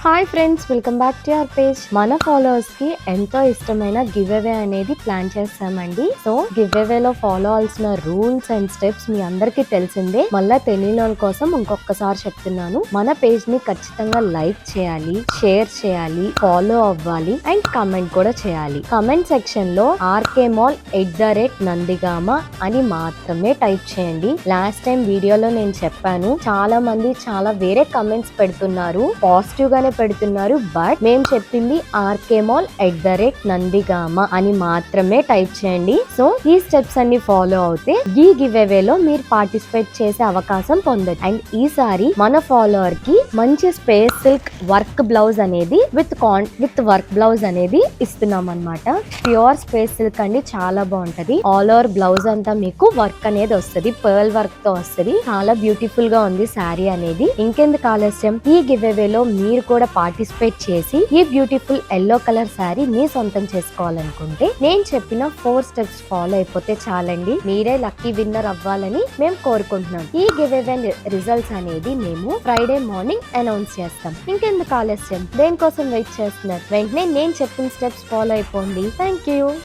Hi friends, welcome back to our page. మన followers కి ఎంతో ఇష్టమైన గివ్ అవే అనేది ప్లాన్ చేస్తామండి. సో గివ్ అవేలో ఫాలో అవ్వాల్సిన రూల్స్ అండ్ స్టెప్స్ మీ అందరికీ తెలిసిందే. మళ్ళా తెలియని వాళ్ళ కోసం ఇంకొకసారి చెప్తున్నాను. మన పేజ్ ని ఖచ్చితంగా లైక్ చేయాలి, షేర్ చేయాలి, ఫాలో అవ్వాలి అండ్ కమెంట్ కూడా చేయాలి. కమెంట్ సెక్షన్ లో @నందిగామ అని మాత్రమే టైప్ చేయండి. లాస్ట్ టైం వీడియోలో నేను చెప్పాను, చాలా మంది చాలా వేరే కమెంట్స్ పెడుతున్నారు, పాజిటివ్ గానే పెడుతున్నారు. బట్ మేము చెప్పింది @నందిగామ అని మాత్రమే టైప్ చేయండి. సో ఈ స్టెప్స్ అన్ని ఫాలో అవుతే ఈ గివ్ అవే లో మీరు పార్టిసిపేట్ చేసే అవకాశం పొందొచ్చు. అండ్ ఈసారి మన ఫాలోవర్ కి మంచి స్పేస్ సిల్క్ వర్క్ బ్లౌజ్ అనేది విత్ వర్క్ బ్లౌజ్ అనేది ఇస్తున్నాం అన్నమాట. ప్యూర్ స్పేస్ సిల్క్ అండి, చాలా బాగుంటది. ఆల్ ఓవర్ బ్లౌజ్ అంతా మీకు వర్క్ అనేది వస్తుంది, పర్ల్ వర్క్ తో వస్తుంది. చాలా బ్యూటిఫుల్ గా ఉంది శారీ అనేది. ఇంకెందుకు ఆలస్యం, ఈ గివ్ అవే లో మీరు కూడా పార్టిసిపేట్ చేసి ఈ బ్యూటిఫుల్ ఎల్లో కలర్ శారీ మీ సొంతం చేసుకోవాలనుకుంటే నేను చెప్పిన 4 స్టెప్స్ ఫాలో అయిపోతే చాలండి. మీరే లక్కీ విన్నర్ అవ్వాలని మేము కోరుకుంటున్నాం. ఈ గివ్ అవే రిజల్ట్స్ అనేది మేము ఫ్రైడే మార్నింగ్ అనౌన్స్ చేస్తాం. ఇంకెందుకు ఆలస్యం, దేనికోసం వెయిట్ చేస్తున్నారు? వెంటనే నేను చెప్పిన స్టెప్స్ ఫాలో అయిపోండి. Thank you.